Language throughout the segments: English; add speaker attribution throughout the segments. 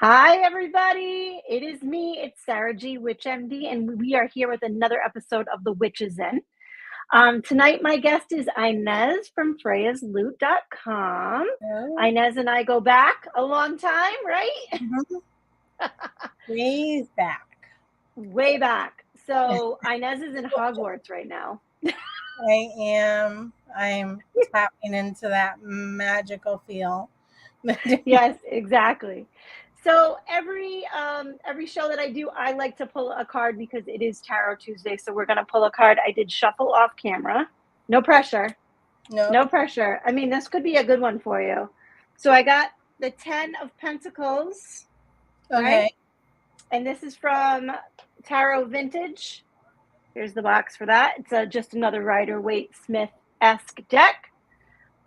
Speaker 1: Hi, everybody. It is me. It's Sarah G. Witch MD, and we are here with another episode of The Witches In. Tonight, my guest is Ines from FreyasLoot.com.
Speaker 2: Oh.
Speaker 1: Ines and I go back a long time, right?
Speaker 2: Mm-hmm. Way back.
Speaker 1: Way back. So Ines is in Hogwarts right now.
Speaker 2: I am. I'm tapping into that magical feel.
Speaker 1: Yes, exactly. So every show that I do, I like to pull a card because it is Tarot Tuesday. So we're gonna pull a card. I did shuffle off camera. No pressure. No pressure. I mean, this could be a good one for you. So I got the 10 of Pentacles.
Speaker 2: Okay.
Speaker 1: Right? And this is from Tarot Vintage. Here's the box for that. It's just another Rider-Waite-Smith-esque deck.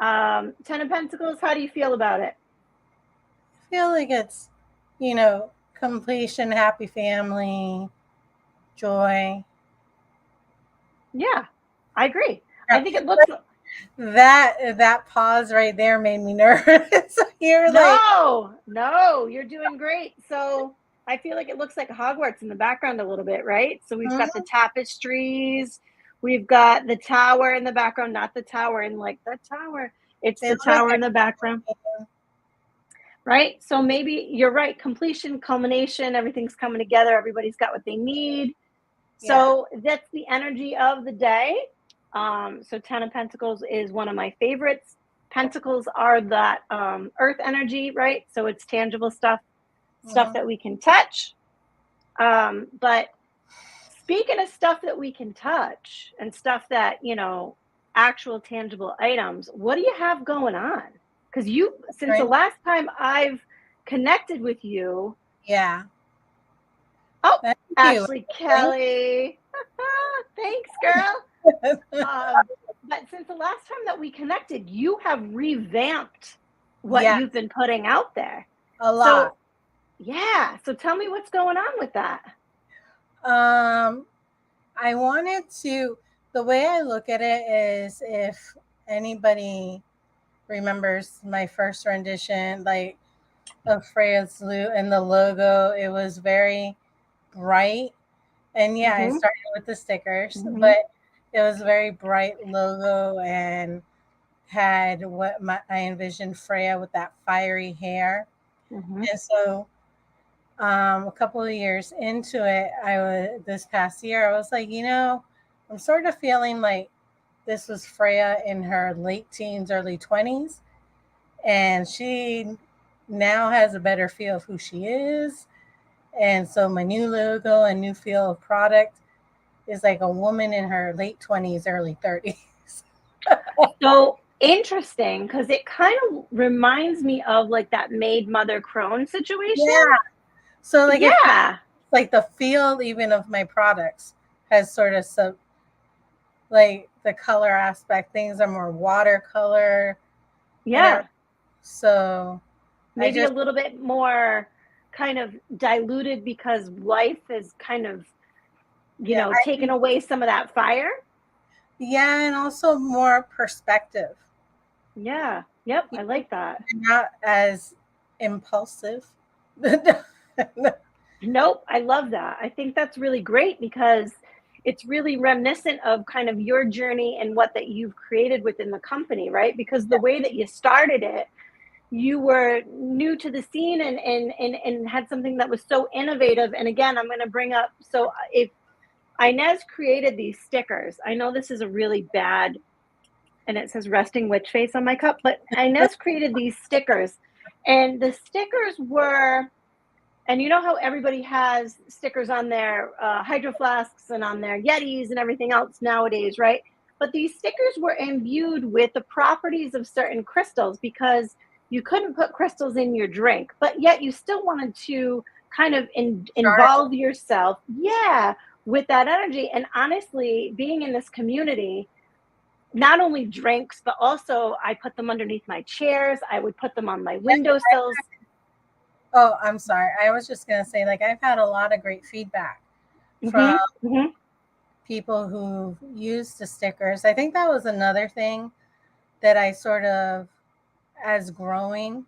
Speaker 1: 10 of Pentacles, how do you feel about it?
Speaker 2: I feel like it's, completion, happy family, joy.
Speaker 1: Yeah, I agree. I think it looks
Speaker 2: that pause right there made me nervous.
Speaker 1: No, you're doing great. So I feel like it looks like Hogwarts in the background a little bit, right? So we've got the tapestries, we've got the tower in the background, not the tower in like the tower. It's the tower in the background. Right? So maybe you're right. Completion, culmination, everything's coming together. Everybody's got what they need. Yeah. So that's the energy of the day. So 10 of Pentacles is one of my favorites. Pentacles are that earth energy, right? So it's tangible stuff that we can touch. But speaking of stuff that we can touch and stuff that, actual tangible items, what do you have going on? Because since the last time I've connected with you.
Speaker 2: Yeah.
Speaker 1: Oh, Ashley Kelly. Thanks, girl. But since the last time that we connected, you have revamped what you've been putting out there.
Speaker 2: A lot.
Speaker 1: So tell me what's going on with that.
Speaker 2: I wanted to, the way I look at it is, if anybody remembers my first rendition, like of Freya's Loot and the logo, it was very bright. And I started with the stickers, but it was very bright logo and had what I envisioned Freya with that fiery hair. And so a couple of years into it, this past year, I was like, I'm sort of feeling like this was Freya in her late teens, early 20s. And she now has a better feel of who she is. And so my new logo and new feel of product is like a woman in her late 20s, early 30s.
Speaker 1: So interesting, because it kind of reminds me of like that maid mother crone situation.
Speaker 2: Yeah. So like, like the feel even of my products has sort of like the color aspect. Things are more watercolor.
Speaker 1: Yeah.
Speaker 2: So
Speaker 1: maybe a little bit more kind of diluted because life is kind of, taken away some of that fire.
Speaker 2: Yeah, and also more perspective.
Speaker 1: Yeah. Yep. I like that.
Speaker 2: Not as impulsive.
Speaker 1: Nope. I love that. I think that's really great because it's really reminiscent of kind of your journey and what that you've created within the company, right? Because the way that you started it, you were new to the scene and had something that was so innovative. And again, I'm going to bring up, so if Inez created these stickers. I know this is a really bad, and it says resting witch face on my cup, but Inez created these stickers. And the stickers were, and you know how everybody has stickers on their hydro flasks and on their Yetis and everything else nowadays, right? But these stickers were imbued with the properties of certain crystals because you couldn't put crystals in your drink, but yet you still wanted to kind of involve yourself, yeah, with that energy. And honestly, being in this community, not only drinks, but also I put them underneath my chairs. I would put them on my windowsills.
Speaker 2: Oh, I'm sorry. I was just going to say, like, I've had a lot of great feedback from people who used the stickers. I think that was another thing that I sort of, as growing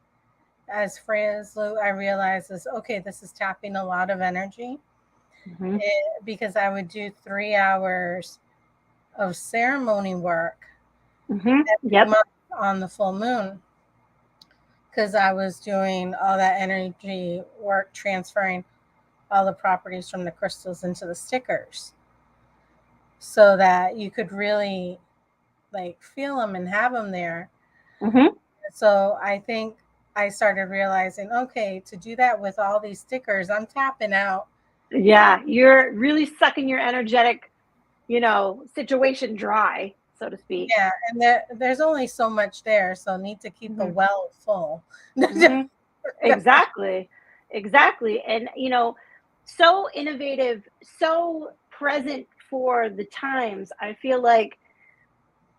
Speaker 2: as Freya's Lou, I realized is, okay, this is tapping a lot of energy. Because I would do 3 hours of ceremony work every month on the full moon, because I was doing all that energy work, transferring all the properties from the crystals into the stickers so that you could really like feel them and have them there. So I think I started realizing, okay, to do that with all these stickers, I'm tapping out.
Speaker 1: Yeah, you're really sucking your energetic, situation dry, so to speak.
Speaker 2: Yeah, and there's only so much there, so need to keep the well full.
Speaker 1: Exactly. And, so innovative, so present for the times. I feel like,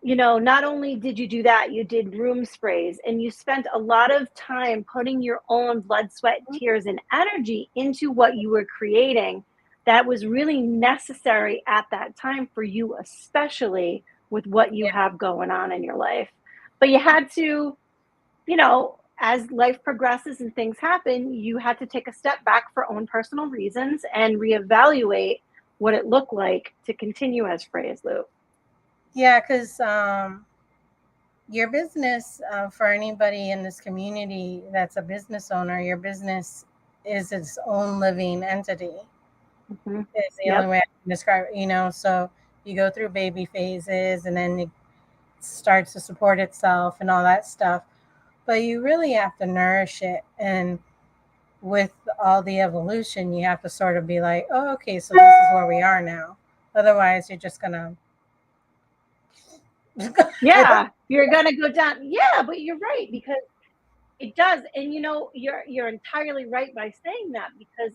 Speaker 1: not only did you do that, you did room sprays and you spent a lot of time putting your own blood, sweat, tears, and energy into what you were creating that was really necessary at that time for you, especially with what you have going on in your life. But you had to, as life progresses and things happen, you had to take a step back for own personal reasons and reevaluate what it looked like to continue as Freya's Loop.
Speaker 2: Yeah, because your business, for anybody in this community that's a business owner, your business is its own living entity. It's the only way I can describe it, so you go through baby phases and then it starts to support itself and all that stuff. But you really have to nourish it. And with all the evolution, you have to sort of be like, oh, okay, so this is where we are now. Otherwise, you're just going to.
Speaker 1: Yeah, you're gonna go down. Yeah, but you're right, because it does. And you're entirely right by saying that, because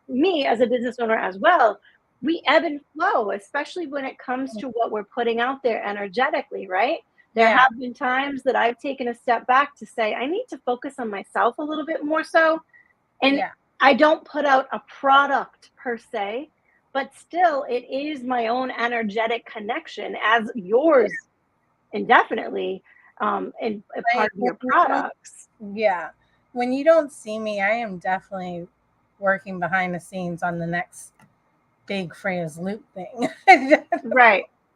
Speaker 1: me as a business owner as well, we ebb and flow, especially when it comes to what we're putting out there energetically, right? There have been times that I've taken a step back to say, I need to focus on myself a little bit more so. And I don't put out a product per se, but still it is my own energetic connection as yours indefinitely, and a part of your products.
Speaker 2: Yeah. When you don't see me, I am definitely working behind the scenes on the next big Freya's Loop thing.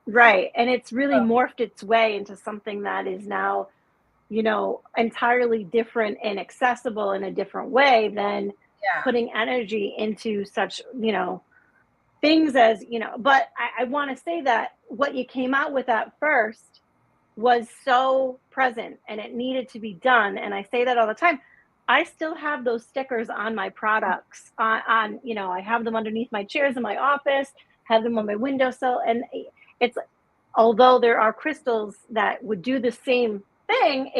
Speaker 1: Right. And it's really morphed its way into something that is now, entirely different and accessible in a different way than putting energy into such, things as, but I want to say that what you came out with at first was so present and it needed to be done. And I say that all the time. I still have those stickers on my products I have them underneath my chairs in my office, have them on my windowsill. And it's, although there are crystals that would do the same thing,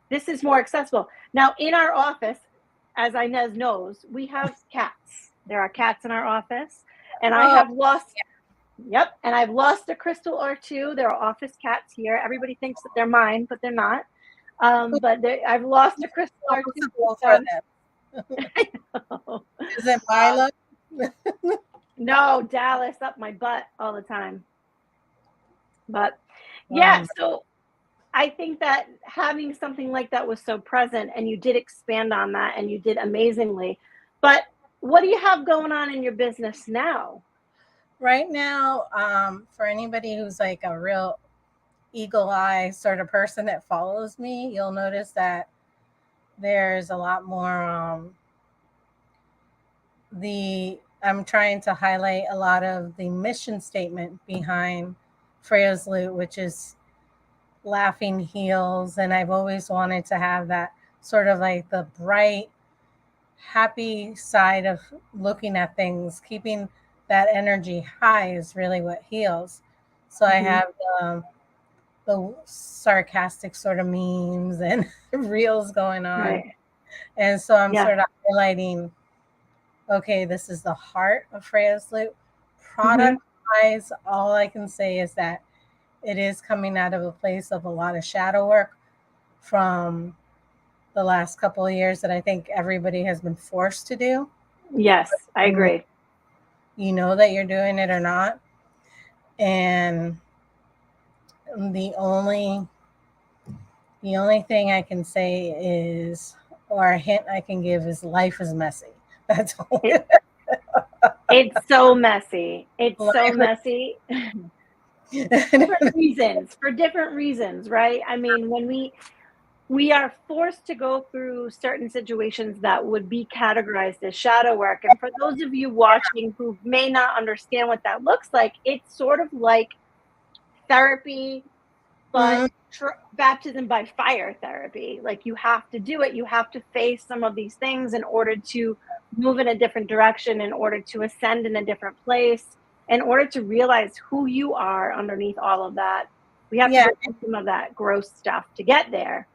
Speaker 1: this is more accessible. Now in our office, as Inez knows, we have cats. There are cats in our office, and I have lost. Yep, and I've lost a crystal or two. There are office cats here. Everybody thinks that they're mine, but they're not. But I've lost a crystal or two. I know.
Speaker 2: Is it Milo?
Speaker 1: No, Dallas up my butt all the time. But yeah, so I think that having something like that was so present, and you did expand on that, and you did amazingly. But what do you have going on in your business now?
Speaker 2: Right now, for anybody who's like a real eagle eye sort of person that follows me, you'll notice that there's a lot more the I'm trying to highlight a lot of the mission statement behind Freya's Loot, which is laughing heals. And I've always wanted to have that sort of like the bright, happy side of looking at things. Keeping that energy high is really what heals. So I have the sarcastic sort of memes and reels going on.
Speaker 1: Right.
Speaker 2: And so I'm
Speaker 1: Yeah.
Speaker 2: sort of highlighting, okay, this is the heart of Freya's Loot. Product wise, all I can say is that it is coming out of a place of a lot of shadow work from the last couple of years that I think everybody has been forced to do.
Speaker 1: Yes, I agree.
Speaker 2: You know that you're doing it or not. And the only thing I can say is, or a hint I can give is, life is messy. That's all.
Speaker 1: It's so messy. It's so messy. For different reasons, right? I mean, when we are forced to go through certain situations that would be categorized as shadow work. And for those of you watching who may not understand what that looks like, it's sort of like therapy, but baptism by fire therapy. Like, you have to do it. You have to face some of these things in order to move in a different direction, in order to ascend in a different place, in order to realize who you are underneath all of that. We have to go through some of that gross stuff to get there.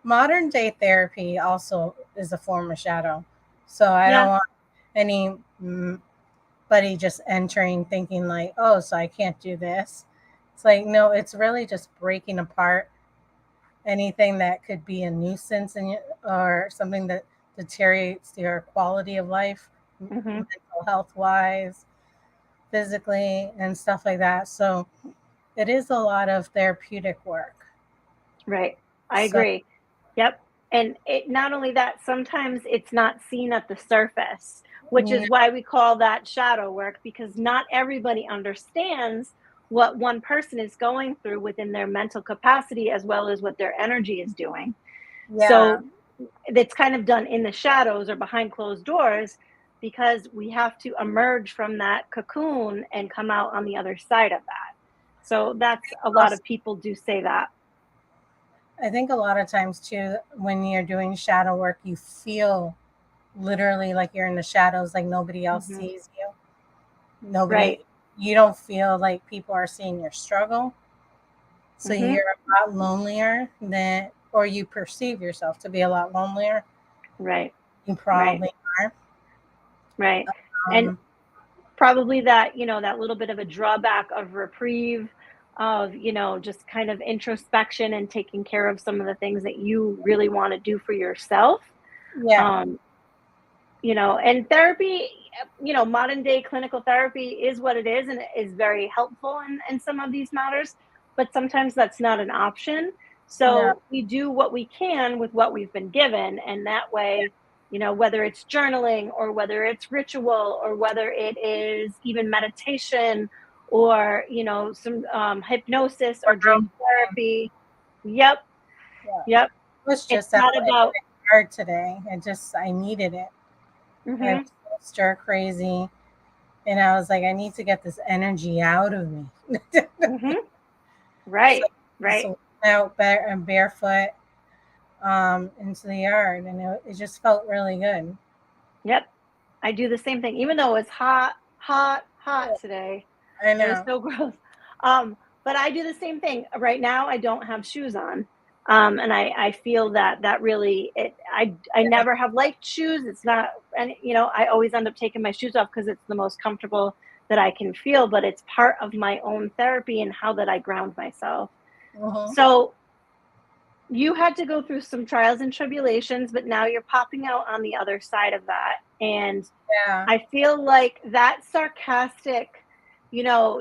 Speaker 2: Modern day therapy also is a form of shadow. So I don't want anybody just entering thinking like, oh, so I can't do this. It's like, no, it's really just breaking apart anything that could be a nuisance or something that deteriorates your quality of life, mental health wise, physically, and stuff like that. So it is a lot of therapeutic work.
Speaker 1: Right. I agree. Yep. And it, not only that, sometimes it's not seen at the surface, which is why we call that shadow work, because not everybody understands what one person is going through within their mental capacity as well as what their energy is doing. So it's kind of done in the shadows or behind closed doors, because we have to emerge from that cocoon and come out on the other side of that. So that's, a lot of people do say that.
Speaker 2: I think a lot of times too, when you're doing shadow work, you feel literally like you're in the shadows, like nobody else sees you. You don't feel like people are seeing your struggle. So you're a lot lonelier than, or you perceive yourself to be a lot lonelier.
Speaker 1: Right.
Speaker 2: You probably are.
Speaker 1: Right. And probably that, that little bit of a drawback of reprieve, of, just kind of introspection and taking care of some of the things that you really want to do for yourself. And therapy, modern day clinical therapy is what it is, and it is very helpful in some of these matters, but sometimes that's not an option. So we do what we can with what we've been given, and that way, whether it's journaling or whether it's ritual or whether it is even meditation or, some hypnosis or dream therapy. Yep.
Speaker 2: It was just not about hard today. I needed it. I was so stir crazy, and I was like, I need to get this energy out of me.
Speaker 1: Right.
Speaker 2: So out barefoot into the yard, and it just felt really good.
Speaker 1: Yep. I do the same thing, even though it's hot today.
Speaker 2: I know.
Speaker 1: It was so gross. But I do the same thing. Right now, I don't have shoes on. And I feel that really, I never have liked shoes. It's not, and I always end up taking my shoes off because it's the most comfortable that I can feel, but it's part of my own therapy and how that I ground myself. So you had to go through some trials and tribulations, but now you're popping out on the other side of that. And I feel like that sarcastic,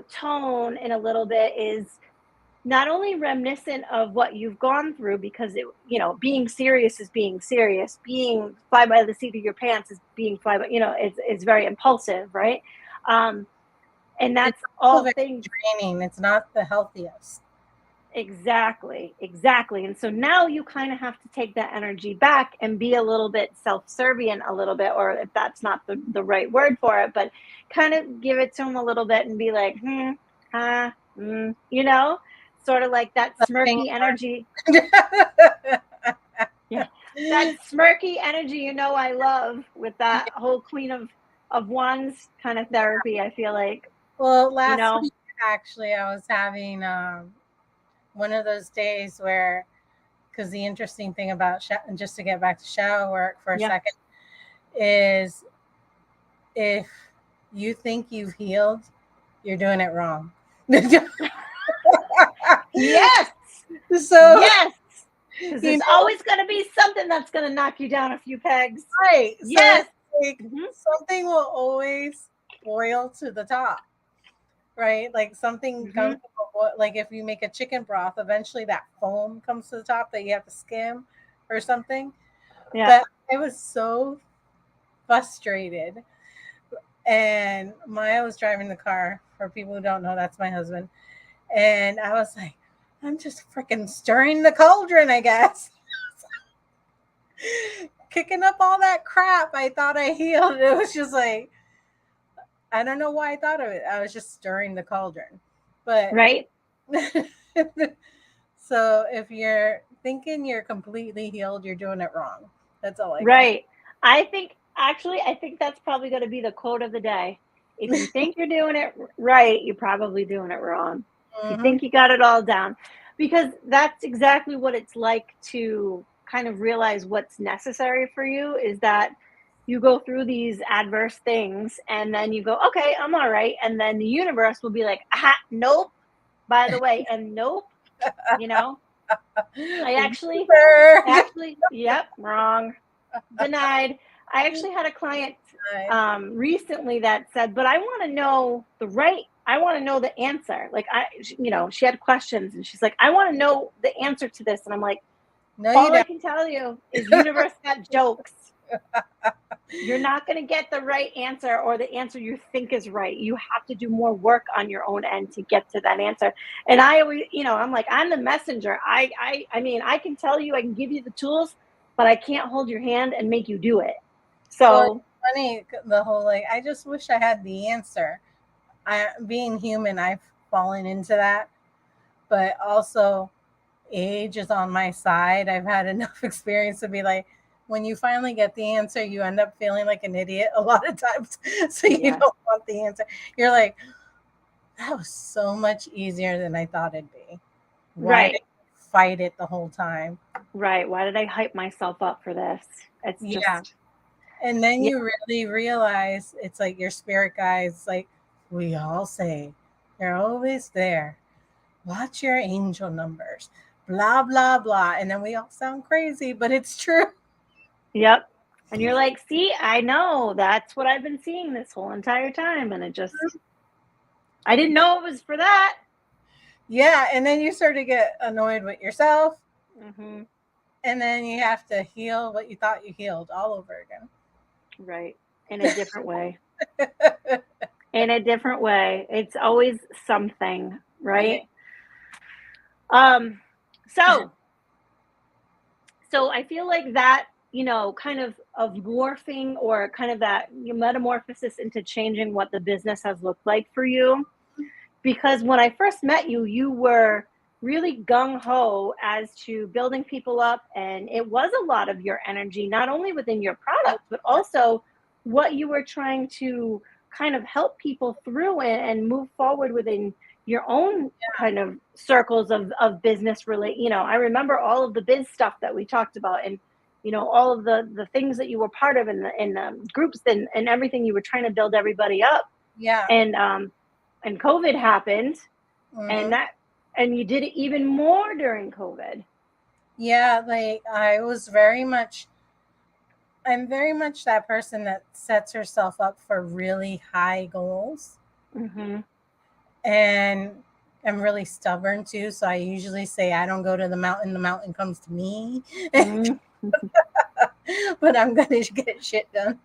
Speaker 1: tone in a little bit is not only reminiscent of what you've gone through, because being serious is being serious. Being fly by the seat of your pants is being fly by, it's very impulsive, right? And that's all things
Speaker 2: draining. It's not the healthiest.
Speaker 1: Exactly. And so now you kind of have to take that energy back and be a little bit self-servient a little bit, or if that's not the right word for it, but kind of give it to them a little bit and be like, sort of like that smirky energy. Yeah. That smirky energy, I love with that whole Queen of Wands kind of therapy, I feel like.
Speaker 2: Well, last week, actually, I was having one of those days where, because the interesting thing about just to get back to shadow work for a second, is if you think you've healed, you're doing it wrong.
Speaker 1: Yes.
Speaker 2: So
Speaker 1: yes. Because there's always going to be something that's going to knock you down a few pegs.
Speaker 2: Right.
Speaker 1: Yes.
Speaker 2: So like, something will always boil to the top. Right? Like something comes, like if you make a chicken broth, eventually that foam comes to the top that you have to skim or something. Yeah. But I was so frustrated. And Maya was driving the car. For people who don't know, that's my husband. And I was like, I'm just freaking stirring the cauldron, I guess. Kicking up all that crap I thought I healed. It was just like, I don't know why I thought of it. I was just stirring the cauldron. But
Speaker 1: right.
Speaker 2: So if you're thinking you're completely healed, you're doing it wrong. That's all I can
Speaker 1: say. I think that's probably going to be the quote of the day. If you think you're doing it right, you're probably doing it wrong. If you think you got it all down, because that's exactly what it's like to kind of realize what's necessary for you, is that you go through these adverse things and then you go, okay, I'm all right. And then the universe will be like, nope, by the way, and nope, I actually, yep, wrong, denied. I actually had a client recently that said, but I want to know I want to know the answer. Like she had questions and she's like, I want to know the answer to this. And I'm like, all I can tell you is universe got jokes. You're not going to get the right answer or the answer you think is right. You have to do more work on your own end to get to that answer. And I always, I'm like, I'm the messenger. I mean, I can tell you, I can give you the tools, but I can't hold your hand and make you do it. So
Speaker 2: funny, the whole like, I just wish I had the answer. Being human, I've fallen into that, but also age is on my side. I've had enough experience to be like, when you finally get the answer, you end up feeling like an idiot a lot of times. So you don't want the answer. You're like, that was so much easier than I thought it'd be. Why did I fight it the whole time?
Speaker 1: Right. Why did I hype myself up for this? It's just.
Speaker 2: And then you really realize it's like your spirit guides, like we all say, they're always there. Watch your angel numbers, blah, blah, blah. And then we all sound crazy, but it's true.
Speaker 1: Yep. And you're like, see, I know that's what I've been seeing this whole entire time. And it just, I didn't know it was for that.
Speaker 2: Yeah. And then you start to get annoyed with yourself. Mm-hmm. And then you have to heal what you thought you healed all over again.
Speaker 1: Right. In a different way. In a different way. It's always something, right? Yeah. So I feel like that, kind of morphing or kind of that metamorphosis into changing what the business has looked like for you. Because when I first met you, you were really gung-ho as to building people up. And it was a lot of your energy, not only within your product, but also what you were trying to kind of help people through and move forward within your own kind of circles of business I remember all of the biz stuff that we talked about, and all of the things that you were part of in the groups and everything. You were trying to build everybody up. And COVID happened. Mm-hmm. and you did it even more during COVID.
Speaker 2: Yeah, like I'm very much that person that sets herself up for really high goals. Mm-hmm. And I'm really stubborn too. So I usually say, I don't go to the mountain comes to me. Mm-hmm. But I'm going to get shit done.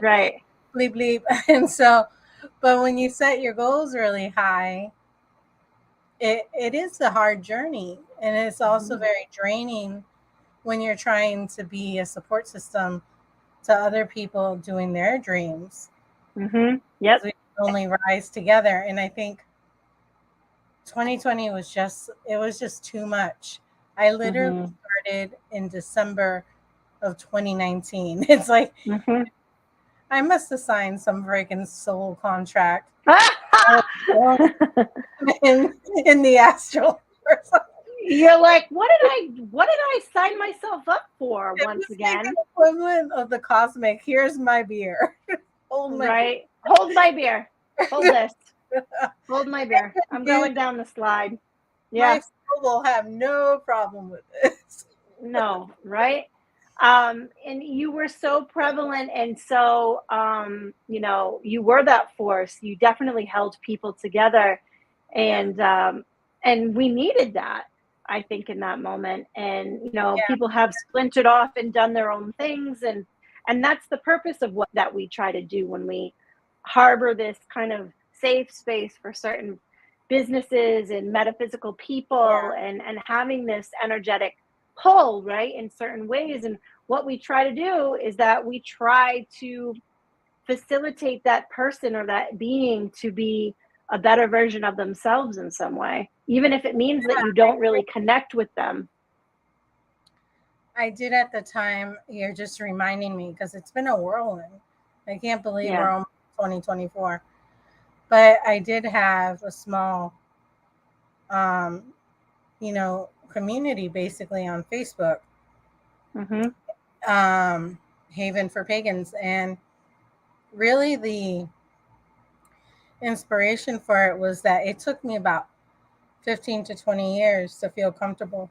Speaker 1: Right.
Speaker 2: Bleep, bleep. And so, but when you set your goals really high, it is a hard journey, and it's also very draining when you're trying to be a support system to other people doing their dreams.
Speaker 1: Yep.
Speaker 2: We only rise together, and I think 2020 was just too much. I literally started in December of 2019. It's like I must have signed some freaking soul contract in the astral or something.
Speaker 1: You're like, what did I sign myself up for once again?
Speaker 2: Like the equivalent of the cosmic. Here's my beer. Hold my
Speaker 1: beer. Hold my beer. Hold this. Hold my beer. I'm going down the slide. Yeah.
Speaker 2: My soul will have no problem with this.
Speaker 1: No, right? And you were so prevalent, and so you were that force. You definitely held people together, and we needed that, I think, in that moment. And people have splintered off and done their own things, and that's the purpose of what that we try to do when we harbor this kind of safe space for certain businesses and metaphysical people, and having this energetic pull, right, in certain ways. And what we try to do is that we try to facilitate that person or that being to be a better version of themselves in some way, even if it means that you don't really connect with them.
Speaker 2: I did at the time. You're just reminding me, because it's been a whirlwind. I can't believe we're almost 2024. But I did have a small community basically on Facebook, Haven for Pagans, and really the inspiration for it was that it took me about 15 to 20 years to feel comfortable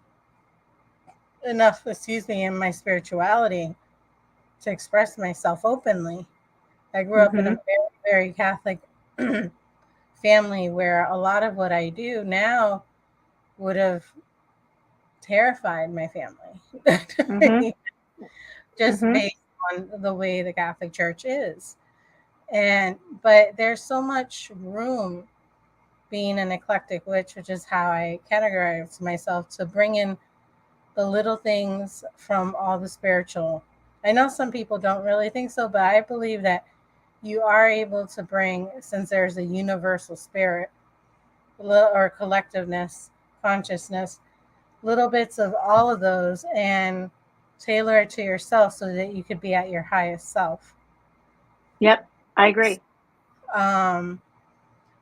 Speaker 2: enough, in my spirituality to express myself openly. I grew up in a very, very Catholic family where a lot of what I do now would have terrified my family, just based on the way the Catholic Church is. But there's so much room, being an eclectic witch, which is how I categorize myself, to bring in the little things from all the spiritual. I know some people don't really think so, but I believe that you are able to bring, since there's a universal spirit or collectiveness, consciousness, little bits of all of those, and tailor it to yourself so that you could be at your highest self.
Speaker 1: Yep, I agree.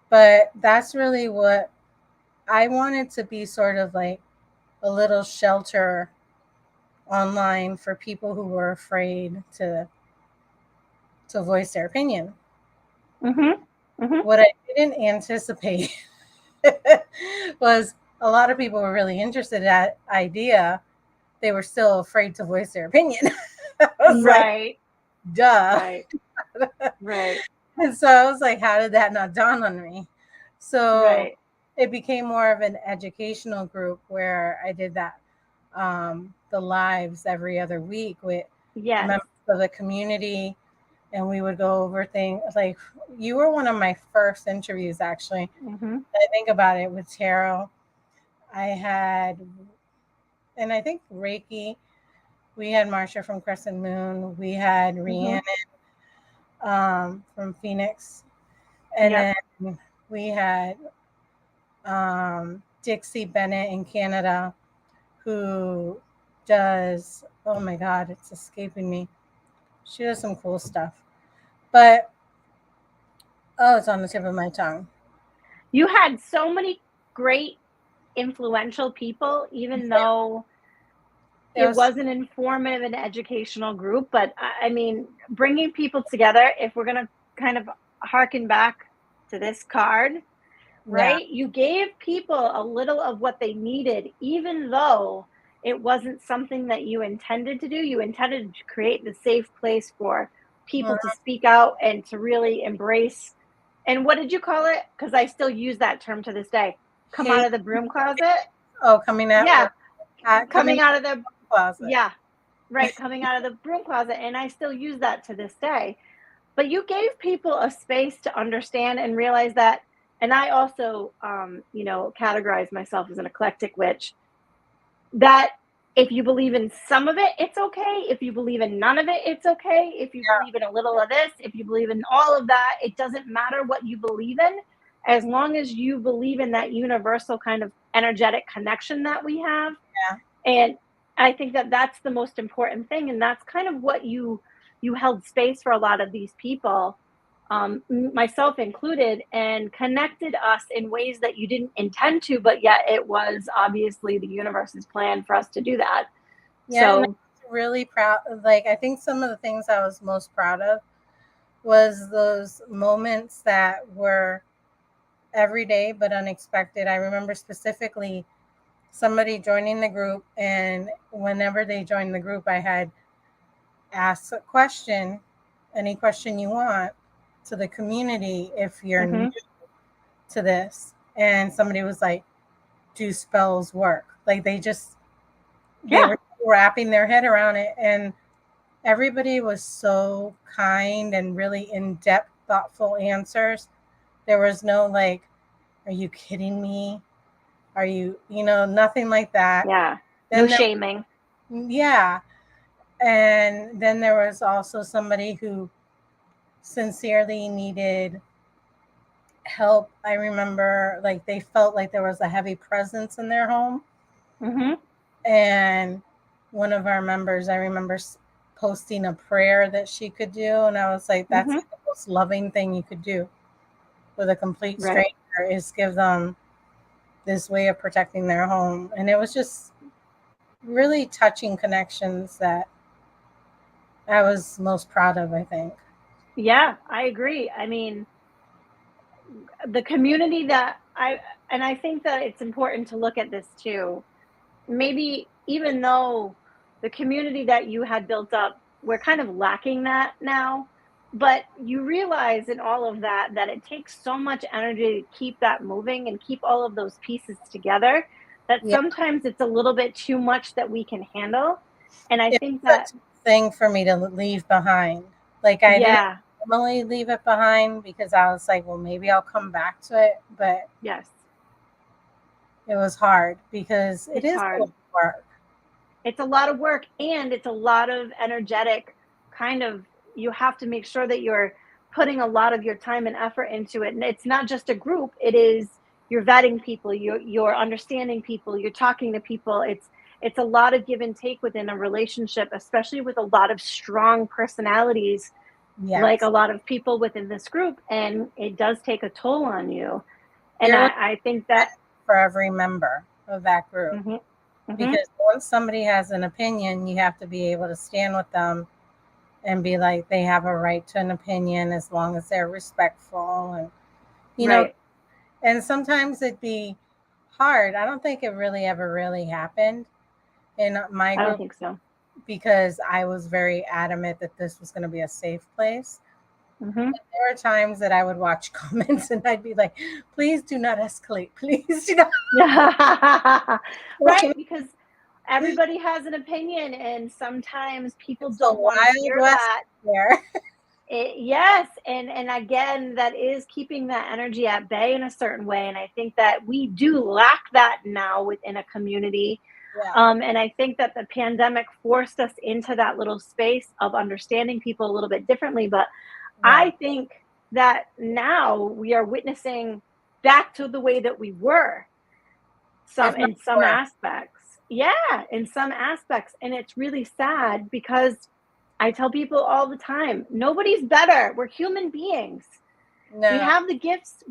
Speaker 2: But that's really what I wanted to be, sort of like a little shelter online for people who were afraid to voice their opinion. What I didn't anticipate was a lot of people were really interested in that idea. They were still afraid to voice their opinion.
Speaker 1: Right.
Speaker 2: Like, duh.
Speaker 1: Right.
Speaker 2: And so I was like, how did that not dawn on me? So it became more of an educational group where I did that, the lives every other week with members of the community. And we would go over things. Like, you were one of my first interviews, actually. I think about it, with tarot. I had, and I think Reiki. We had Marsha from Crescent Moon. We had Rhiannon from Phoenix. And then we had Dixie Bennett in Canada, who does, oh my God, it's escaping me. She does some cool stuff. But, it's on the tip of my tongue.
Speaker 1: You had so many great, influential people, even though it was an informative and educational group. But I mean, bringing people together, if we're going to kind of harken back to this card, right? You gave people a little of what they needed, even though it wasn't something that you intended to do. You intended to create the safe place for people to speak out and to really embrace. And what did you call it? Because I still use that term to this day. Come out of the broom closet.
Speaker 2: Oh, coming out.
Speaker 1: Yeah. Coming out of the closet. Yeah. Right. Coming out of the broom closet. And I still use that to this day. But you gave people a space to understand and realize that and I also, categorize myself as an eclectic witch, that if you believe in some of it, it's okay. If you believe in none of it, it's okay. If you believe in a little of this, if you believe in all of that, it doesn't matter what you believe in, as long as you believe in that universal kind of energetic connection that we have.
Speaker 2: Yeah.
Speaker 1: And I think that that's the most important thing, and that's kind of what you held space for a lot of these people, myself included, and connected us in ways that you didn't intend to, but yet it was obviously the universe's plan for us to do that.
Speaker 2: Yeah, and I
Speaker 1: So,
Speaker 2: was really proud. Like, I think some of the things I was most proud of was those moments that were everyday but unexpected. I remember specifically somebody joining the group, and whenever they joined the group, I had asked a question, any question you want, to the community if you're new to this. And somebody was like, do spells work? Like, they
Speaker 1: yeah,
Speaker 2: were wrapping their head around it. And everybody was so kind and really in-depth, thoughtful answers. There was no like, are you kidding me? Are you, nothing like that.
Speaker 1: yeah, no
Speaker 2: Then
Speaker 1: shaming.
Speaker 2: yeah. And then there was also somebody who sincerely needed help. I remember like they felt like there was a heavy presence in their home.
Speaker 1: Mm-hmm.
Speaker 2: And one of our members, I remember posting a prayer that she could do. And I was like, that's the most loving thing you could do with a complete stranger, is give them this way of protecting their home. And it was just really touching connections that I was most proud of, I think.
Speaker 1: Yeah, I agree. I mean, the community that I think that it's important to look at this too. Maybe even though the community that you had built up, we're kind of lacking that now, but you realize in all of that that it takes so much energy to keep that moving and keep all of those pieces together, that
Speaker 2: Yeah.
Speaker 1: sometimes it's a little bit too much that we can handle. And I
Speaker 2: It
Speaker 1: think
Speaker 2: was
Speaker 1: that,
Speaker 2: a thing for me to leave behind. Like, I didn't
Speaker 1: yeah,
Speaker 2: normally leave it behind because I was like, well, maybe I'll come back to it. But
Speaker 1: yes,
Speaker 2: it was hard because it
Speaker 1: it's
Speaker 2: is a lot
Speaker 1: hard.
Speaker 2: of work.
Speaker 1: It's a lot of work, and it's a lot of energetic kind of, you have to make sure that you're putting a lot of your time and effort into it. And it's not just a group, it is, you're vetting people, you're understanding people, you're talking to people. It's a lot of give and take within a relationship, especially with a lot of strong personalities, like
Speaker 2: Yes.
Speaker 1: a lot of people within this group, and it does take a toll on you. And
Speaker 2: You're
Speaker 1: I think that,
Speaker 2: for every member of that group.
Speaker 1: mhm, mhm,
Speaker 2: Because once somebody has an opinion, you have to be able to stand with them and be like, they have a right to an opinion as long as they're respectful. And,
Speaker 1: right,
Speaker 2: and sometimes it'd be hard. I don't think it really ever really happened in my
Speaker 1: I don't
Speaker 2: group
Speaker 1: think so.
Speaker 2: because I was very adamant that this was going to be a safe place.
Speaker 1: Mhm.
Speaker 2: There were times that I would watch comments and I'd be like, please do not escalate. Please do not.
Speaker 1: Right, because everybody has an opinion, and sometimes people
Speaker 2: It's a
Speaker 1: don't want to
Speaker 2: wild
Speaker 1: hear
Speaker 2: west
Speaker 1: that.
Speaker 2: there.
Speaker 1: Yes, and again, that is keeping that energy at bay in a certain way, and I think that we do lack that now within a community.
Speaker 2: Yeah.
Speaker 1: And I think that the pandemic forced us into that little space of understanding people a little bit differently. But
Speaker 2: Yeah.
Speaker 1: I think that now we are witnessing back to the way that we were,
Speaker 2: If
Speaker 1: some
Speaker 2: not
Speaker 1: in some
Speaker 2: more.
Speaker 1: aspects. Yeah, in some aspects, and it's really sad because I tell people all the time, nobody's better. We're human beings.
Speaker 2: No.
Speaker 1: We have the gifts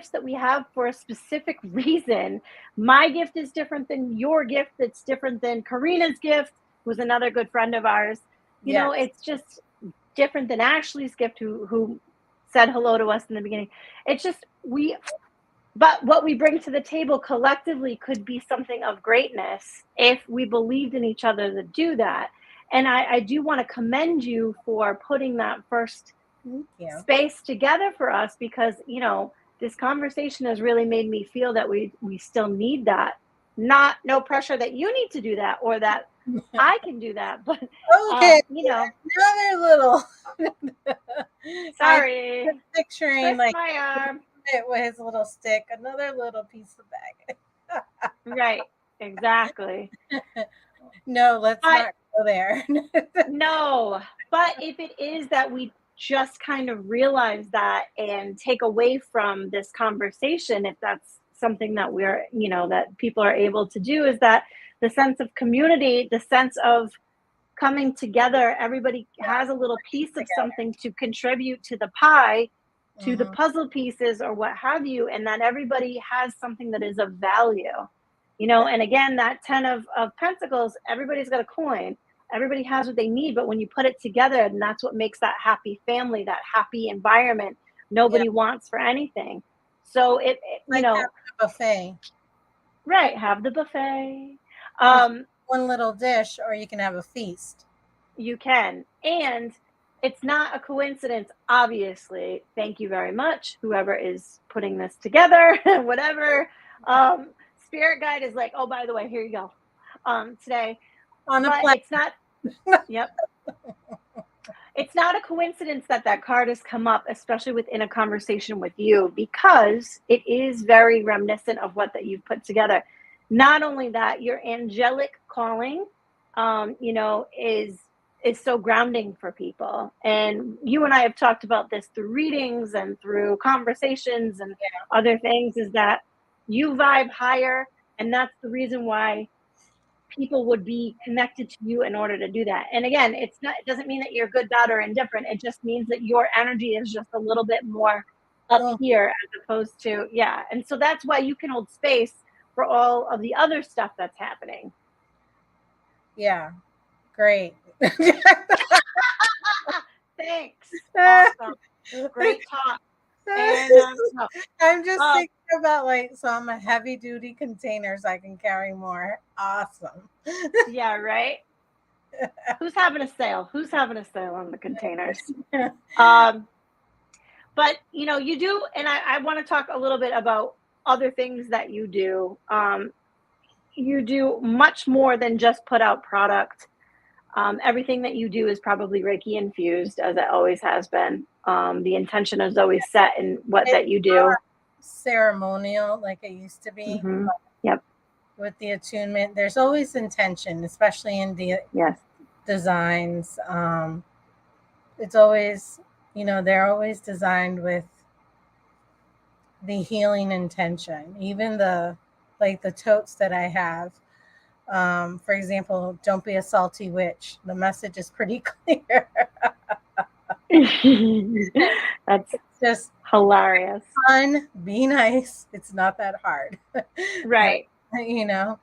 Speaker 1: that we have for a specific reason. My gift is different than your gift, that's different than Karina's gift, who's another good friend of ours.
Speaker 2: Yes.
Speaker 1: It's just different than Ashley's gift, who said hello to us in the beginning. It's just, but what we bring to the table collectively could be something of greatness if we believed in each other to do that. And I do want to commend you for putting that first
Speaker 2: Thank you.
Speaker 1: space together for us, because this conversation has really made me feel that we still need that. Not, no pressure that you need to do that or that I can do that, but
Speaker 2: Okay. Another little. I
Speaker 1: sorry,
Speaker 2: was picturing
Speaker 1: twist
Speaker 2: like
Speaker 1: my arm.
Speaker 2: it with his little stick, another little piece of bag.
Speaker 1: Right. Exactly.
Speaker 2: No, let's
Speaker 1: But
Speaker 2: not go there.
Speaker 1: no, but if it is that we just kind of realize that and take away from this conversation, if that's something that we're, that people are able to do, is that the sense of community, the sense of coming together, everybody has a little piece of
Speaker 2: Together.
Speaker 1: something to contribute to the pie, to the
Speaker 2: Mhm.
Speaker 1: puzzle pieces or what have you, and that everybody has something that is of value.
Speaker 2: Yeah.
Speaker 1: And again, that 10 of pentacles, everybody's got a coin. Everybody has what they need, but when you put it together, and that's what makes that happy family, that happy environment,
Speaker 2: Yeah.
Speaker 1: nobody wants for anything. So
Speaker 2: Like having a buffet.
Speaker 1: right, have the buffet.
Speaker 2: You can
Speaker 1: Um,
Speaker 2: one little dish, or you can have a feast.
Speaker 1: You can. And it's not a coincidence, obviously. Thank you very much, whoever is putting this together, whatever. Spirit guide is like, oh, by the way, here you go. Today.
Speaker 2: On a
Speaker 1: But
Speaker 2: plate.
Speaker 1: it's not, yep. It's not a coincidence that that card has come up, especially within a conversation with you, because it is very reminiscent of what that you've put together. Not only that, your angelic calling, is so grounding for people. And you and I have talked about this through readings and through conversations and other things. Is that you vibe higher, and that's the reason why people would be connected to you in order to do that. And again, it doesn't mean that you're good, bad, or indifferent. It just means that your energy is just a little bit more up
Speaker 2: Oh,
Speaker 1: here as opposed to, yeah. And so that's why you can hold space for all of the other stuff that's happening.
Speaker 2: yeah. Great.
Speaker 1: Thanks. Awesome. Great talk. And no.
Speaker 2: I'm just
Speaker 1: um,
Speaker 2: thinking about so I'm a heavy duty containers. I can carry more. Awesome.
Speaker 1: yeah, right. Who's having a sale? Who's having a sale on the containers? Um, but you do, and I want to talk a little bit about other things that you do. You do much more than just put out product. Everything that you do is probably Reiki infused, as it always has been. The intention is always set in what
Speaker 2: It's
Speaker 1: that you
Speaker 2: not
Speaker 1: do.
Speaker 2: ceremonial like it used to be.
Speaker 1: Mm-hmm. Yep.
Speaker 2: With the attunement, there's always intention, especially in the
Speaker 1: Yes.
Speaker 2: designs. It's always, they're always designed with the healing intention. Even the totes that I have, for example, don't be a salty witch. The message is pretty clear.
Speaker 1: That's
Speaker 2: It's just
Speaker 1: hilarious.
Speaker 2: fun, be nice. It's not that hard.
Speaker 1: Right.
Speaker 2: you know,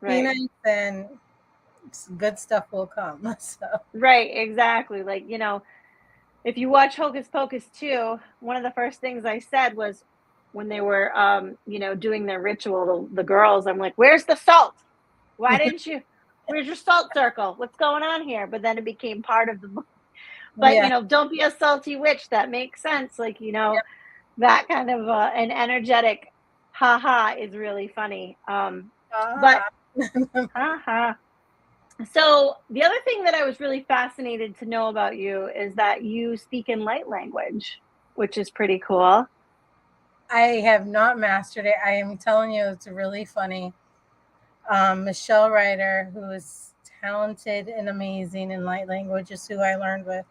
Speaker 2: be
Speaker 1: Right.
Speaker 2: nice and good stuff will come. So
Speaker 1: Right. Exactly. Like, if you watch Hocus Pocus 2, one of the first things I said was when they were, doing their ritual, the girls, I'm like, where's the salt? Why didn't you? Where's your salt circle? What's going on here? But then it became part of the book. But,
Speaker 2: yeah.
Speaker 1: don't be a salty witch. That makes sense. Like, that kind of an energetic haha is really funny. But
Speaker 2: Ah.
Speaker 1: haha. So the other thing that I was really fascinated to know about you is that you speak in light language, which is pretty cool.
Speaker 2: I have not mastered it. I am telling you, it's really funny. Michelle Ryder, who is talented and amazing in light language, is who I learned with.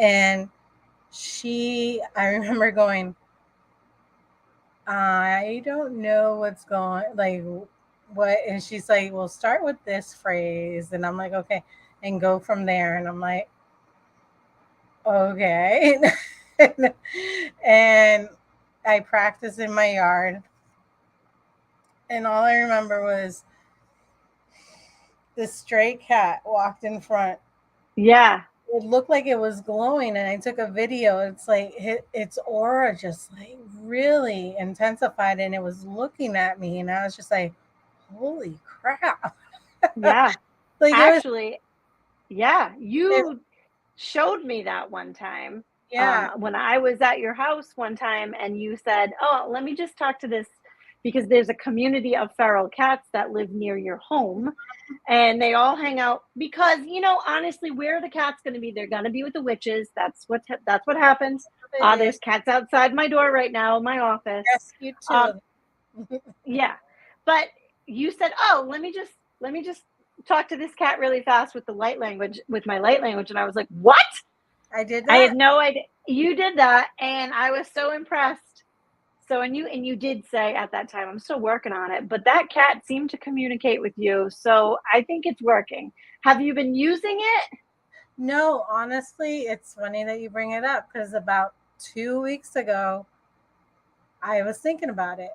Speaker 2: And I remember going, I don't know what's going, what? And she's like, well, start with this phrase. And I'm like, okay. And go from there. And I'm like, okay. And I practiced in my yard. And all I remember was this stray cat walked in front.
Speaker 1: Yeah.
Speaker 2: It looked like it was glowing, and I took a video. It's like its aura just really intensified, and it was looking at me, and I was just like, "Holy crap!"
Speaker 1: Yeah.
Speaker 2: Like
Speaker 1: Actually, yeah,
Speaker 2: it,
Speaker 1: you showed me that one time.
Speaker 2: yeah,
Speaker 1: When I was at your house one time and you said, oh, let me just talk to this because there's a community of feral cats that live near your home, and they all hang out because, honestly, where are the cats going to be? They're going to be with the witches. That's what happens. There's cats outside my door right now in my office.
Speaker 2: Rescue two.
Speaker 1: Yeah, but you said, "Oh, let me just talk to this cat really fast with my light language," and I was like, "What?"
Speaker 2: I did
Speaker 1: I
Speaker 2: that.
Speaker 1: had no idea you did that, and I was so impressed. So, and you did say at that time, "I'm still working on it," but that cat seemed to communicate with you, so I think it's working. Have you been using it?
Speaker 2: No, honestly, it's funny that you bring it up because about 2 weeks ago, I was thinking about it.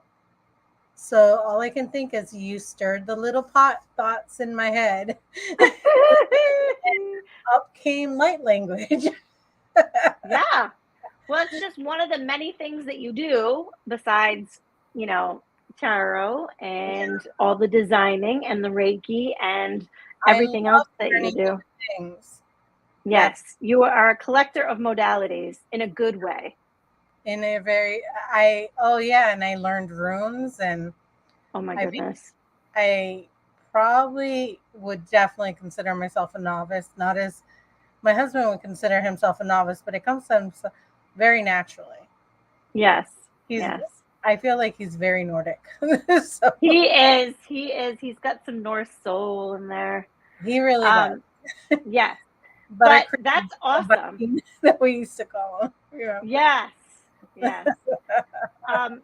Speaker 2: So all I can think is you stirred the little pot thoughts in my head. Up came light language.
Speaker 1: Yeah. Well, it's just one of the many things that you do besides, tarot and all the designing and the Reiki and
Speaker 2: I
Speaker 1: everything else
Speaker 2: love
Speaker 1: that you
Speaker 2: learning
Speaker 1: do.
Speaker 2: things. That's
Speaker 1: Yes, you are a collector of modalities in a good way.
Speaker 2: in a very oh yeah, and I learned runes, and
Speaker 1: Oh my
Speaker 2: I mean
Speaker 1: goodness.
Speaker 2: I probably would definitely consider myself a novice, not as my husband would consider himself a novice, but it comes to him very naturally.
Speaker 1: Yes.
Speaker 2: He's
Speaker 1: Yes.
Speaker 2: I feel like he's very Nordic. So
Speaker 1: He is. He is. He's got some Norse soul in there.
Speaker 2: he really does.
Speaker 1: Um, yes. But
Speaker 2: Buttercream
Speaker 1: that's awesome.
Speaker 2: that we used to call him. Yeah.
Speaker 1: Yes. Yes. Um,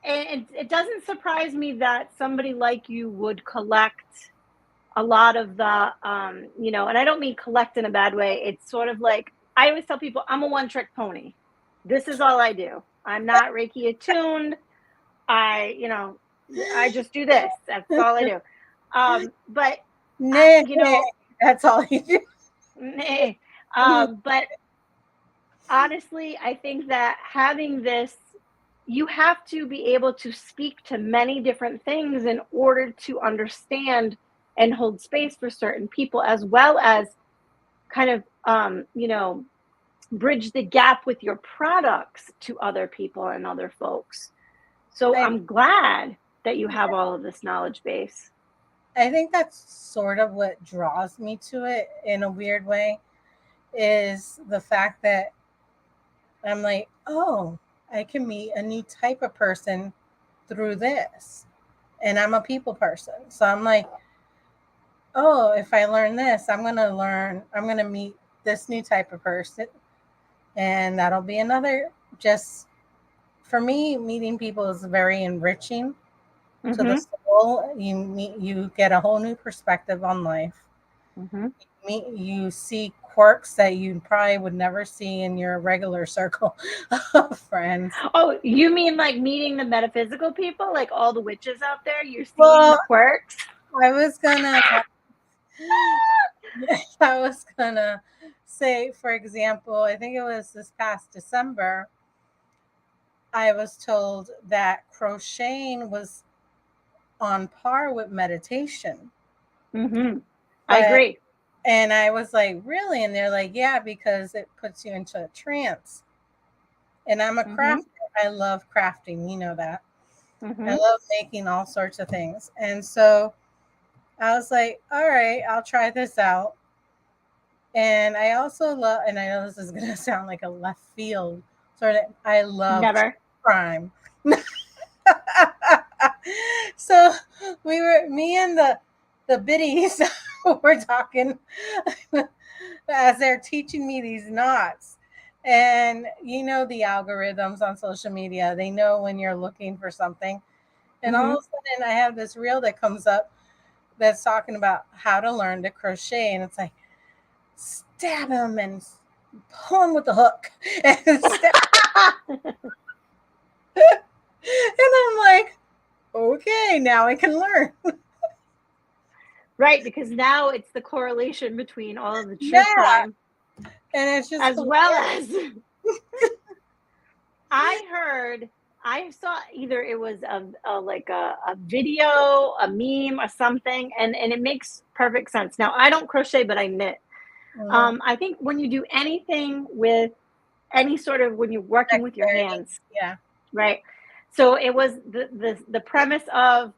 Speaker 1: and it doesn't surprise me that somebody like you would collect a lot of the, and I don't mean collect in a bad way. It's sort of like, I always tell people, I'm a one trick pony. This is all I do. I'm not Reiki attuned. I just do this. That's all I do. But
Speaker 2: Nay,
Speaker 1: you know,
Speaker 2: that's all he did.
Speaker 1: but honestly, I think that having this, you have to be able to speak to many different things in order to understand and hold space for certain people, as well as kind of, bridge the gap with your products to other people and other folks. So
Speaker 2: I
Speaker 1: I'm glad that you have all of this knowledge base.
Speaker 2: I think that's sort of what draws me to it in a weird way is the fact that I'm like, oh, I can meet a new type of person through this. And I'm a people person. So I'm like, oh, if I learn this, I'm going to meet this new type of person. And that'll be another, just for me, meeting people is very enriching to the
Speaker 1: Mm-hmm.
Speaker 2: soul. You get a whole new perspective on life.
Speaker 1: Mm-hmm.
Speaker 2: You see quirks that you probably would never see in your regular circle of friends.
Speaker 1: Oh, you mean like meeting the metaphysical people, like all the witches out there? You're seeing the
Speaker 2: Well,
Speaker 1: quirks?
Speaker 2: I was gonna I was gonna say, for example, I think it was this past December, I was told that crocheting was on par with meditation.
Speaker 1: Mm-hmm. I
Speaker 2: But
Speaker 1: agree.
Speaker 2: and I was like, really? And they're like, yeah, because it puts you into a trance. And I'm a
Speaker 1: Mm-hmm.
Speaker 2: crafter. I love crafting, you know that. I
Speaker 1: Mm-hmm.
Speaker 2: love making all sorts of things. And so I was like, all right, I'll try this out. And I also love, and I know this is going to sound like a left field sort of, I love
Speaker 1: Never.
Speaker 2: crime. So me and the biddies were talking as they're teaching me these knots. And you know the algorithms on social media, they know when you're looking for something. And all
Speaker 1: Mm-hmm.
Speaker 2: of a sudden, I have this reel that comes up that's talking about how to learn to crochet. And it's like, stab him and pull him with the hook. And I'm like, okay, now I can learn.
Speaker 1: Right, because now it's the correlation between all of the true
Speaker 2: Yeah.
Speaker 1: crime,
Speaker 2: And it's just
Speaker 1: as well as I saw either it was a video, a meme, or something, and it makes perfect sense. Now I don't crochet, but I knit.
Speaker 2: mm,
Speaker 1: I think when you do anything with any sort of when you're working with your
Speaker 2: dexterity.
Speaker 1: hands,
Speaker 2: Yeah.
Speaker 1: right? So it was the premise of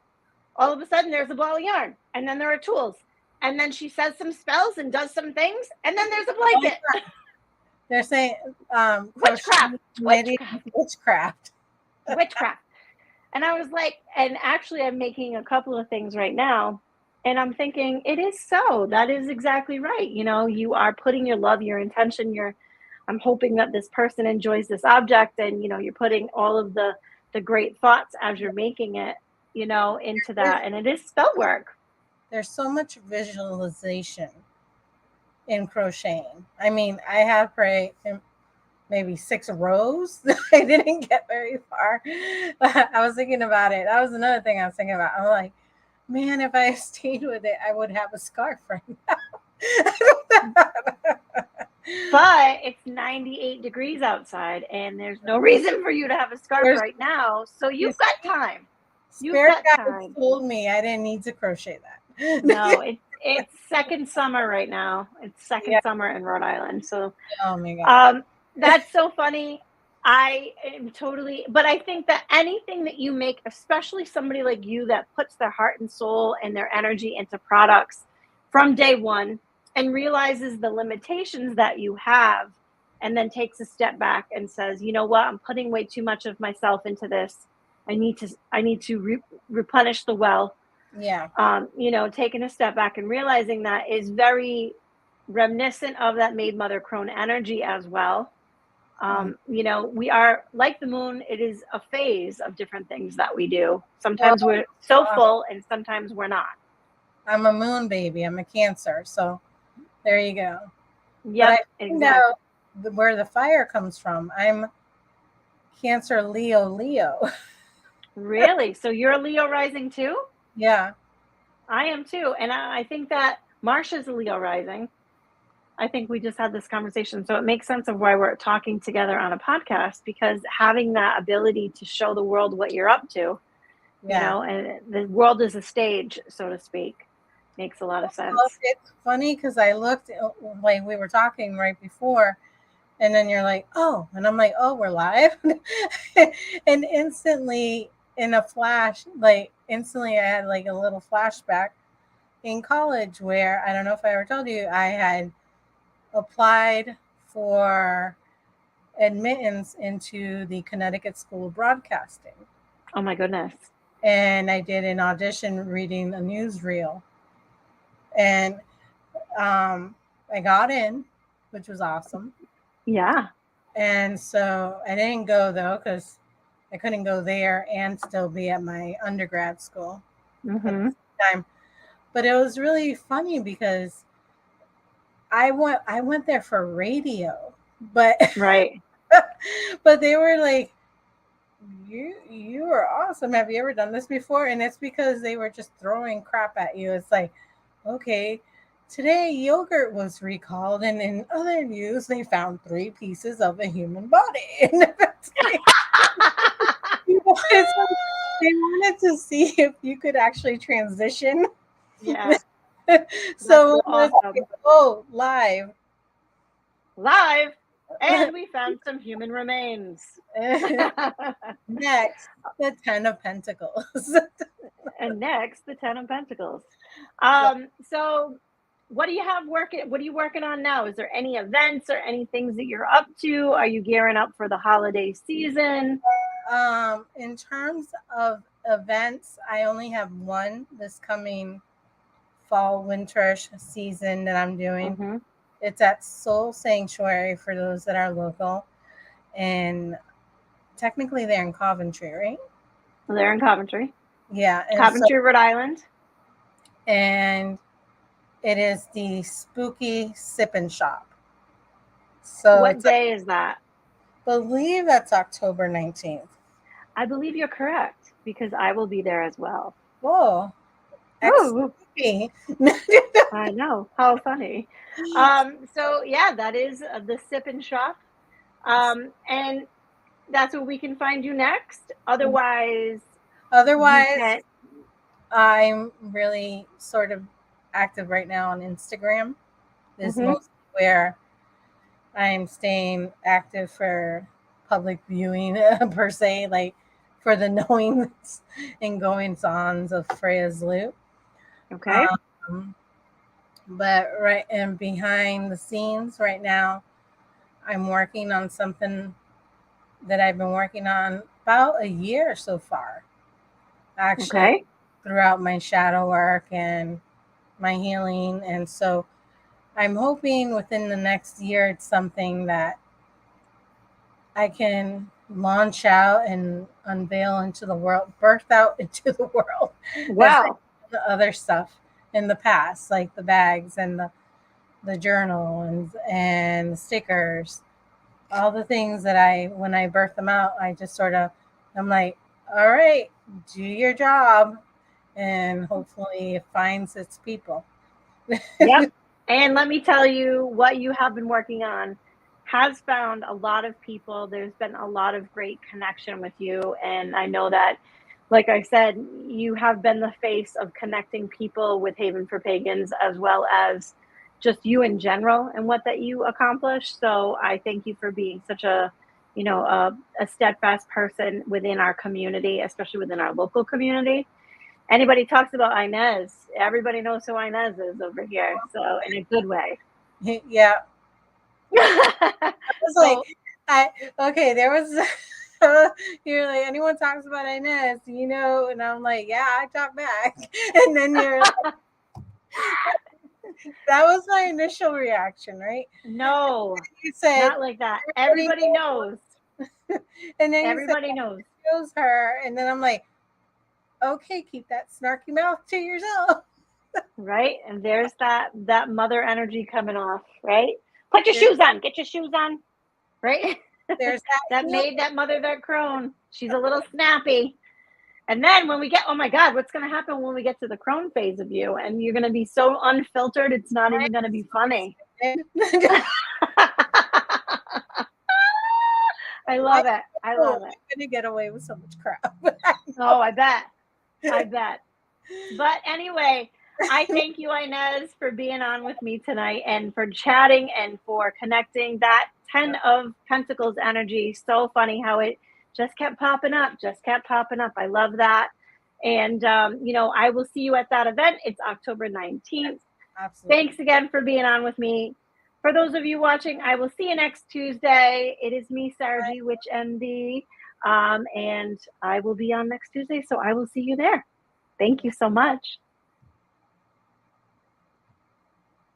Speaker 1: all of a sudden there's a ball of yarn, and then there are tools, and then she says some spells and does some things, and then there's a blanket.
Speaker 2: They're saying
Speaker 1: Witchcraft.
Speaker 2: Witchcraft.
Speaker 1: Witchcraft. And I was like, and actually I'm making a couple of things right now, and I'm thinking it is so. That is exactly right. You know, you are putting your love, your intention, I'm hoping that this person enjoys this object, and you know, you're putting all of the great thoughts as you're making it, you know, into that. And it is spell work.
Speaker 2: There's so much visualization in crocheting. I mean, I have maybe 6 rows. I didn't get very far. I was thinking about it. That was another thing I was thinking about. I'm like, man, if I stayed with it, I would have a scarf right now.
Speaker 1: But it's 98 degrees outside, and there's no reason for you to have a scarf right now. So you've got time.
Speaker 2: Spirit guide told me I didn't need to crochet that.
Speaker 1: No, it's second summer right now. It's second summer in Rhode Island. So
Speaker 2: oh my God.
Speaker 1: That's so funny. I am totally, but I think that anything that you make, especially somebody like you that puts their heart and soul and their energy into products from day one and realizes the limitations that you have, and then takes a step back and says, you know what, I'm putting way too much of myself into this. I need to replenish the well.
Speaker 2: Yeah.
Speaker 1: You know, taking a step back and realizing that is very reminiscent of that Made Mother Crone energy as well. You know, we are like the moon. It is a phase of different things that we do. Sometimes we're so full, and sometimes we're not.
Speaker 2: I'm a moon baby. I'm a Cancer. So there you go.
Speaker 1: Yeah, exactly.
Speaker 2: Where the fire comes from. I'm Cancer, Leo.
Speaker 1: Really? So you're a Leo rising too?
Speaker 2: Yeah.
Speaker 1: I am too. And I think that Marsha's a Leo rising. I think we just had this conversation. So it makes sense of why we're talking together on a podcast, because having that ability to show the world what you're up to, you know, and the world is a stage, so to speak, makes a lot of sense.
Speaker 2: It's funny because I looked, like we were talking right before, and then you're like, oh, and I'm like, oh, we're live. And instantly in a flash, I had like a little flashback in college where, I don't know if I ever told you, I had applied for admittance into the Connecticut School of Broadcasting.
Speaker 1: Oh my goodness.
Speaker 2: And I did an audition reading a newsreel. And I got in, which was awesome.
Speaker 1: Yeah.
Speaker 2: And so I didn't go, though, because I couldn't go there and still be at my undergrad school at the same time. But it was really funny because I went there for radio, but
Speaker 1: right.
Speaker 2: But they were like, you are awesome. Have you ever done this before? And it's because they were just throwing crap at you. It's like, okay, today yogurt was recalled, and in other news, they found 3 pieces of a human body. They wanted to see if you could actually transition.
Speaker 1: Yeah.
Speaker 2: So awesome. Live.
Speaker 1: And we found some human remains.
Speaker 2: Next, the 10 of Pentacles.
Speaker 1: And next, the 10 of Pentacles. So what do you have working? What are you working on now? Is there any events or any things that you're up to? Are you gearing up for the holiday season?
Speaker 2: In terms of events, I only have one this coming fall winterish season that I'm doing. It's at Soul Sanctuary for those that are local, and technically they're in Coventry, right?
Speaker 1: They're in Coventry.
Speaker 2: Yeah,
Speaker 1: Coventry, Rhode Island.
Speaker 2: And it is the Spooky Sippin' Shop. So
Speaker 1: what day is that?
Speaker 2: I believe that's October 19th.
Speaker 1: I believe you're correct, because I will be there as well.
Speaker 2: Whoa.
Speaker 1: I know. How funny. So yeah, that is the Sippin' Shop. And that's where we can find you next. Otherwise,
Speaker 2: I'm really sort of active right now on Instagram. This is mostly where I'm staying active for public viewing per se, like for the knowings and goings-ons of Freya's loop.
Speaker 1: Okay.
Speaker 2: But right and behind the scenes right now, I'm working on something that I've been working on about a year so far. Actually,
Speaker 1: Okay.
Speaker 2: throughout my shadow work and my healing. And so I'm hoping within the next year it's something that I can launch out and unveil into the world, birth out into the world. As
Speaker 1: Wow.
Speaker 2: the other stuff in the past, like the bags and the journal and the stickers, all the things that when I birth them out, I just sort of, I'm like, all right, do your job, and hopefully it finds its people.
Speaker 1: Yep. And let me tell you, what you have been working on has found a lot of people. There's been a lot of great connection with you. And I know that, like I said, you have been the face of connecting people with Haven for Pagans, as well as just you in general and what that you accomplished. So I thank you for being such a, a steadfast person within our community, especially within our local community. Anybody talks about Ines, everybody knows who Ines is over here. So in a good way.
Speaker 2: Yeah. I was like,
Speaker 1: So
Speaker 2: okay, there was, you're like, anyone talks about Ines, and I'm like, yeah, I talk back. And then you're like, that was my initial reaction, right?
Speaker 1: no,
Speaker 2: You said,
Speaker 1: not like that. Everybody knows.
Speaker 2: and then you said,
Speaker 1: Everybody knows.
Speaker 2: shows her. And then I'm like, okay, keep that snarky mouth to yourself.
Speaker 1: Right? And there's that mother energy coming off, right? Put your shoes on, get your shoes on. Right?
Speaker 2: There's
Speaker 1: That made that mother that crone. She's a little snappy. And then when we get, oh my God, what's going to happen when we get to the crone phase of you? And you're going to be so unfiltered, it's not even going to be funny. I love it. I love it.
Speaker 2: I'm going to get away with so much crap.
Speaker 1: Oh, I bet. I bet. But anyway, I thank you, Ines, for being on with me tonight and for chatting and for connecting. That 10 of Pentacles energy. So funny how it just kept popping up, I love that. And, I will see you at that event. It's October 19th.
Speaker 2: Absolutely.
Speaker 1: Thanks again for being on with me. For those of you watching, I will see you next Tuesday. It is me, Sarah G. Witch MD. And I will be on next Tuesday. So I will see you there. Thank you so much.